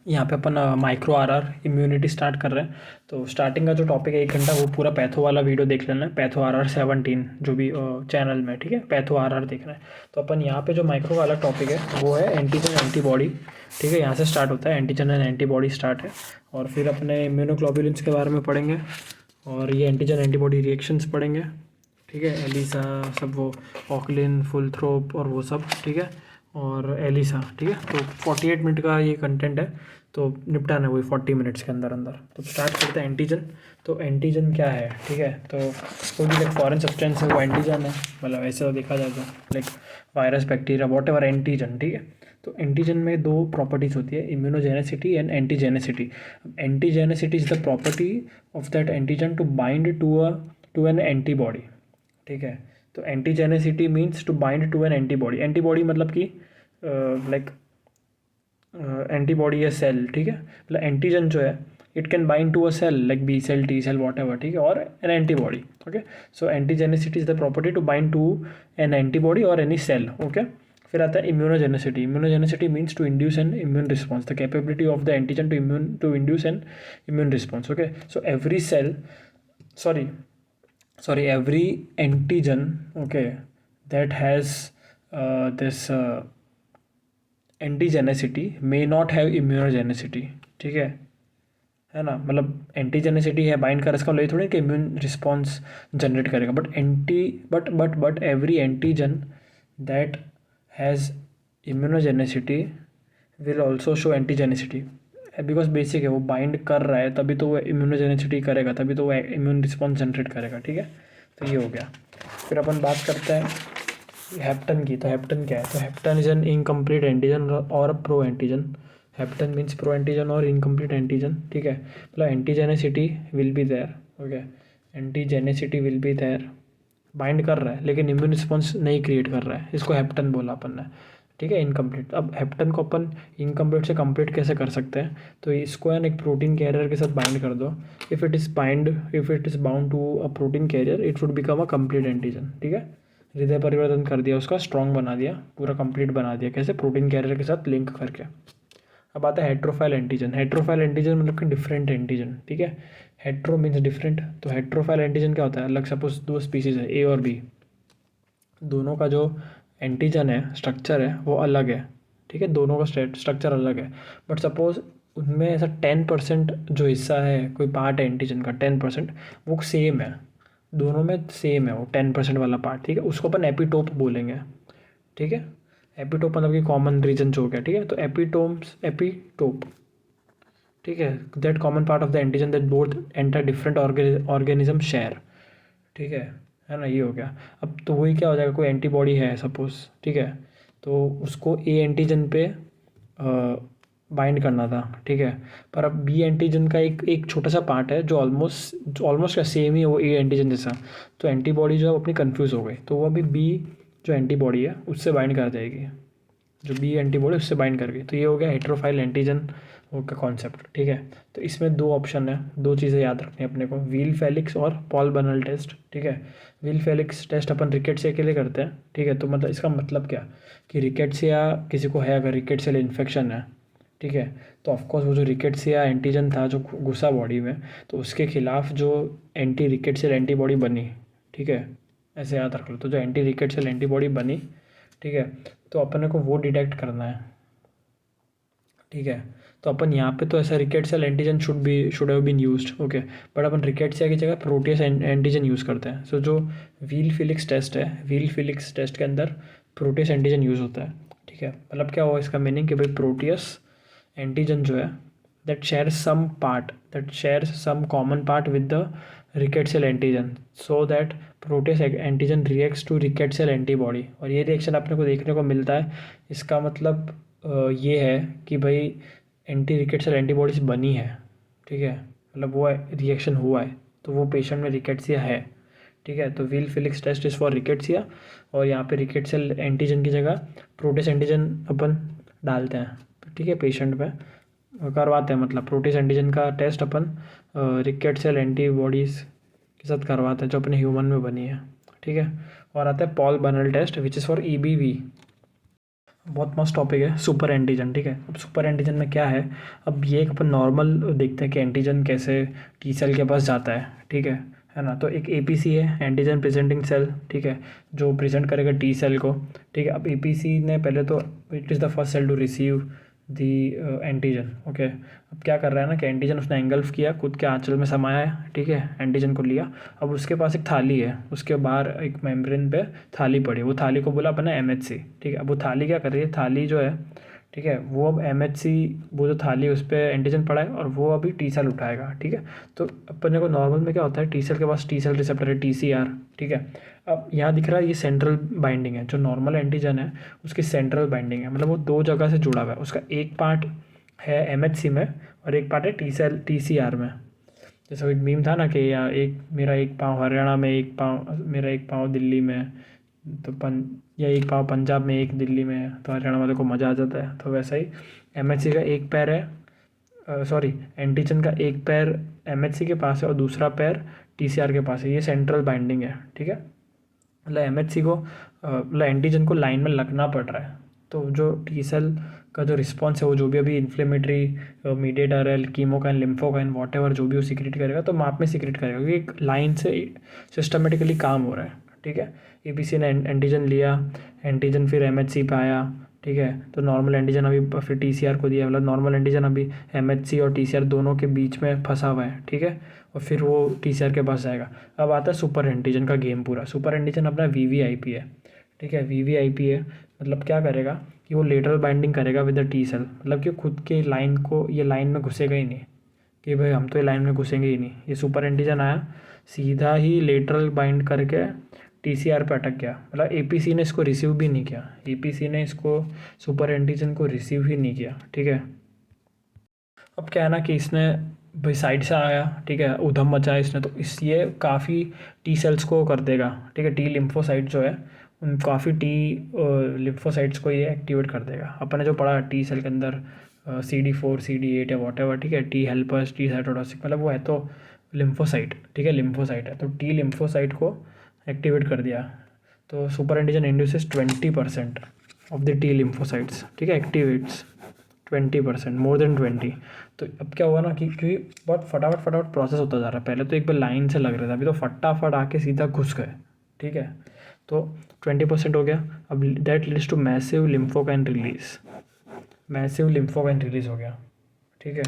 यहाँ पे अपन micro RR immunity start कर रहे हैं। तो स्टार्टिंग का जो टॉपिक है 1 घंटा, वो पूरा पैथो वाला वीडियो देख लेना है, पैथो आरआर 17 जो भी चैनल में, ठीक है, पैथो आरआर देखना है। तो अपन यहाँ पे जो माइक्रो वाला टॉपिक है वो है एंटीजन एंटीबॉडी, ठीक है, यहाँ से स्टार्ट होता है, एंटीजन एंड एंटीबॉडी स्टार्ट है। और फिर अपने इम्यूनोग्लोबुलिन्स के बारे में पढ़ेंगे, और ये एंटीजन एंटीबॉडी रिएक्शंस पढ़ेंगे, ठीक है, एलिसा सब वो, ऑकलिन, फुलथ्रोप और वो सब, ठीक है, और एलिसा, ठीक है। तो 48 मिनट का ये कंटेंट है, तो निपटाना है वही 40 मिनट्स के अंदर अंदर। तो स्टार्ट करते हैं एंटीजन। तो एंटीजन क्या है, ठीक है, तो कोई भी लाइक फॉरेन सब्सटेंस है वो एंटीजन है, मतलब ऐसे तो देखा जाए तो like virus, bacteria, whatever antigen, ठीक है। तो एंटीजन में दो प्रॉपर्टीज होती है, immunogenicity and antigenicity. Antigenicity is the property of that antigen to bind to an antibody, ठीक है। तो antigenicity means to bind to an antibody, antibody मतलब कि लाइक एंटीबॉडी या सेल, ठीक है, मतलब एंटीजन जो है it can bind to a cell like B cell, T cell, whatever, ठीक है, और an antibody, okay. So antigenicity is the property to bind to an antibody और एनी सेल, ओके। फिर आता है immunogenicity. Immunogenicity means to induce an immune response, the capability of the antigen to induce an immune response, okay. So every cell, sorry, every antigen, okay, that has this antigenicity may not have immunogenicity, ठीक है ना, मतलब antigenicity है, bind कर, इसका मतलब थोड़ी कि इम्यून रिस्पॉन्स जनरेट करेगा, but every antigen that has immunogenicity will also show antigenicity, because basic है, वो बाइंड कर रहा है तभी तो वो इम्यूनोजेनिसिटी करेगा, तभी तो वो इम्यून रिस्पॉन्स जनरेट करेगा, ठीक है। तो ये हो गया। फिर अपन बात करते हैं हेप्टन की। तो हेप्टन क्या है, तो hapten is an incomplete antigen और pro antigen. Hapten means pro antigen और इनकम्प्लीट एंटीजन, ठीक है, मतलब antigenicity will be there, okay, antigenicity will be there, bind कर रहा है लेकिन इम्यून रिस्पॉन्स नहीं क्रिएट कर रहा है, इसको हेप्टन बोला अपन ने, ठीक है, इनकम्प्लीट। अब हेप्टन को अपन इनकम्प्लीट से कंप्लीट कैसे कर सकते हैं, तो इसको एक प्रोटीन कैरियर के साथ बाइंड कर दो, if it is bound to a protein carrier it would become a complete antigen, ठीक है। हृदय परिवर्तन कर दिया, उसका स्ट्रॉन्ग बना दिया, पूरा कंप्लीट बना दिया, कैसे, प्रोटीन कैरियर के साथ लिंक करके। अब आता है हेट्रोफाइल एंटीजन। हेट्रोफाइल एंटीजन मतलब कि डिफरेंट एंटीजन, ठीक है, हेट्रो मीन्स डिफरेंट, तो हेट्रोफाइल एंटीजन क्या होता है, अलग, सपोज दो स्पीसीज है ए और बी, दोनों का जो एंटीजन है, स्ट्रक्चर है, वो अलग है, ठीक है, दोनों का स्ट्रक्चर अलग है, बट सपोज उनमें ऐसा 10% जो हिस्सा है, कोई पार्ट है एंटीजन का 10%, वो सेम है, दोनों में सेम है वो 10% वाला पार्ट, ठीक है, उसको अपन एपिटोप बोलेंगे, ठीक है। एपिटोप मतलब कि कॉमन रीजन जो हो गया, ठीक है, तो एपिटोप, ठीक है, that common part of the antigen that both enter different organism share, ठीक है ना, ये हो गया। अब तो वही क्या हो जाएगा, कोई एंटीबॉडी है सपोज, ठीक है, तो उसको ए एंटीजन पे बाइंड करना था, ठीक है, पर अब बी एंटीजन का एक एक छोटा सा पार्ट है जो ऑलमोस्ट का सेम ही है वो ए एंटीजन जैसा, तो एंटीबॉडी जो है वो अपनी कन्फ्यूज़ हो गई, तो वो अभी बी जो एंटीबॉडी है उससे बाइंड कर जाएगी, जो बी एंटीबॉडी उससे बाइंड कर गई, तो ये हो गया हेट्रोफाइल एंटीजन का कॉन्सेप्ट, ठीक है। तो इसमें दो ऑप्शन है, दो चीज़ें याद रखनी है अपने को, व्हील फेलिक्स और पॉल बनल टेस्ट, ठीक है। व्हील फेलिक्स टेस्ट अपन रिकेट्सिया के लिए करते हैं, ठीक है, तो मतलब इसका मतलब क्या, कि रिकेट्सिया किसी को है, अगर रिकेट्सियल इन्फेक्शन है, ठीक है, तो ऑफकोर्स वो जो रिकेट्सिया एंटीजन था जो घुसा बॉडी में, तो उसके खिलाफ जो एंटी रिकेट्सियल एंटीबॉडी बनी, ठीक है, ऐसे याद रख लो, तो जो एंटी रिकेट्सियल एंटीबॉडी बनी, ठीक है, तो अपन को वो डिटेक्ट करना है, ठीक है। तो अपन यहाँ पे तो ऐसा rickettsial antigen should have been used, okay, but अपन रिकेट्सिया की जगह प्रोटियस एंटीजन यूज़ करते हैं। सो जो व्हील फिलिक्स टेस्ट है, व्हील फिलिक्स टेस्ट के अंदर प्रोटियस एंटीजन यूज़ होता है, ठीक है, मतलब क्या हुआ इसका मीनिंग, कि भाई प्रोटियस एंटीजन जो है that shares some common part with the rickettsial antigen, so that proteus antigen reacts to rickettsial antibody, और ये रिएक्शन अपने को देखने को मिलता है। इसका मतलब ये है कि भाई एंटी रिकेट्सियल एंटीबॉडीज बनी है, ठीक है, मतलब वो रिएक्शन हुआ है, तो वो पेशेंट में रिकेट्सिया है, ठीक है। तो Weil Felix test is for rickettsia, और यहाँ पे रिकेट्सियल एंटीजन की जगह प्रोटियस एंटीजन अपन डालते हैं, ठीक है, पेशेंट में करवाते हैं, मतलब प्रोटियस एंटीजन का टेस्ट अपन रिकेट्सियल एंटीबॉडीज़ के साथ करवाते हैं जो अपने ह्यूमन में बनी है, ठीक है। और आता है Paul Bunnell test which is for EBV. बहुत मस्त टॉपिक है सुपर एंटीजन, ठीक है। अब सुपर एंटीजन में क्या है, अब ये एक अपन नॉर्मल देखते हैं कि एंटीजन कैसे टी सेल के पास जाता है ना। तो एक एपीसी है, एंटीजन प्रेजेंटिंग सेल, ठीक है, जो प्रेजेंट करेगा टी सेल को, ठीक है। अब एपीसी ने पहले तो it is the first cell to receive the antigen, okay. अब क्या कर रहा है ना कि एंटीजन उसने एंगल्फ किया, खुद के आंचल में समाया है, ठीक है, एंटीजन को लिया। अब उसके पास एक थाली है, उसके बाहर एक मेम्ब्रेन पे थाली पड़ी, वो थाली को बोला अपने एमएचसी, ठीक है। अब वो थाली क्या कर रही है, थाली जो है, ठीक है, वो अब एमएचसी, वो जो थाली उस पर एंटीजन पड़ा है और वो अभी टी सेल उठाएगा, ठीक है। तो अपने को नॉर्मल में क्या होता है, टी सेल के पास टी सेल रिसेप्टर है, टीसीआर, ठीक है। अब यहाँ दिख रहा है ये सेंट्रल बाइंडिंग है, जो नॉर्मल एंटीजन है उसकी सेंट्रल बाइंडिंग है, मतलब वो दो जगह से जुड़ा हुआ है। उसका एक पार्ट है एमएचसी में और एक पार्ट है टी सेल टीसीआर में। जैसे एक मीम था ना कि या एक मेरा एक पाँव हरियाणा में, एक पाँव मेरा, एक पाँव दिल्ली में, तो या एक पाँव पंजाब में, एक दिल्ली में है, तो हरियाणा वाले को मज़ा आ जाता है। तो वैसा ही एमएचसी का एक पैर है, सॉरी, एंटीजन का एक पैर एमएचसी के पास है और दूसरा पैर टीसीआर के पास है। ये सेंट्रल बाइंडिंग है, ठीक है। मतलब एमएचसी को, मतलब एंटीजन को लाइन में लगना पड़ रहा है। तो जो टी सेल का जो रिस्पॉन्स है, वो जो भी अभी इन्फ्लेमेटरी मीडिएटर है, कीमोकाइन, लिम्फोकाइन, वॉटेवर जो भी वो सीक्रेट करेगा, तो माप में सीक्रेट करेगा, क्योंकि एक लाइन से सिस्टमेटिकली काम हो रहा है, ठीक है। एपीसी ने एंटीजन लिया, एंटीजन फिर एमएचसी पे आया, ठीक है। तो नॉर्मल एंटीजन अभी फिर टीसीआर को दिया, मतलब नॉर्मल एंटीजन अभी एमएचसी और टीसीआर दोनों के बीच में फंसा हुआ है, ठीक है। और फिर वो टीसीआर के पास जाएगा। अब आता है सुपर एंटीजन का गेम पूरा। सुपर एंटीजन अपना वीवीआईपी है, ठीक है, वीवीआईपी है। मतलब क्या करेगा कि वो लेटरल बाइंडिंग करेगा विद द टी सेल, मतलब कि खुद के लाइन को, ये लाइन में घुसेगा ही नहीं कि भाई हम तो ये लाइन में घुसेंगे ही नहीं। ये सुपर एंटीजन आया, सीधा ही लेटरल बाइंड करके टीसीआर पे अटक गया, मतलब एपीसी ने इसको रिसीव भी नहीं किया, एपीसी ने इसको सुपर एंटीजन को रिसीव ही नहीं किया, ठीक है। अब क्या है ना कि इसने भाई साइड से आया, ठीक है, उधम मचाया इसने, तो इस ये काफ़ी टी सेल्स को कर देगा, ठीक है। टी लिम्फोसाइट जो है, उन काफ़ी टी लिम्फोसाइट्स को ये एक्टिवेट कर देगा। अपने जो पड़ा टी सेल के अंदर CD4 CD8 या वॉटेवर, ठीक है, टी हेल्पर्स, टी साइटोटॉक्सिक, मतलब वो है तो लिम्फोसाइट, ठीक है, लिम्फोसाइट है, तो टी लिम्फोसाइट को एक्टिवेट कर दिया। तो super antigen induces 20% of the T lymphocytes, ठीक है, एक्टिवेट्स 20%, मोर देन 20। तो अब क्या हुआ ना कि क्योंकि बहुत फटाफट फटाफट प्रोसेस होता जा रहा है, पहले तो एक बार लाइन से लग रहा था, अभी तो फटाफट आके सीधा घुस गए, ठीक है। तो 20% हो गया। अब that leads to massive lymphokine release, massive lymphokine release हो गया, ठीक है।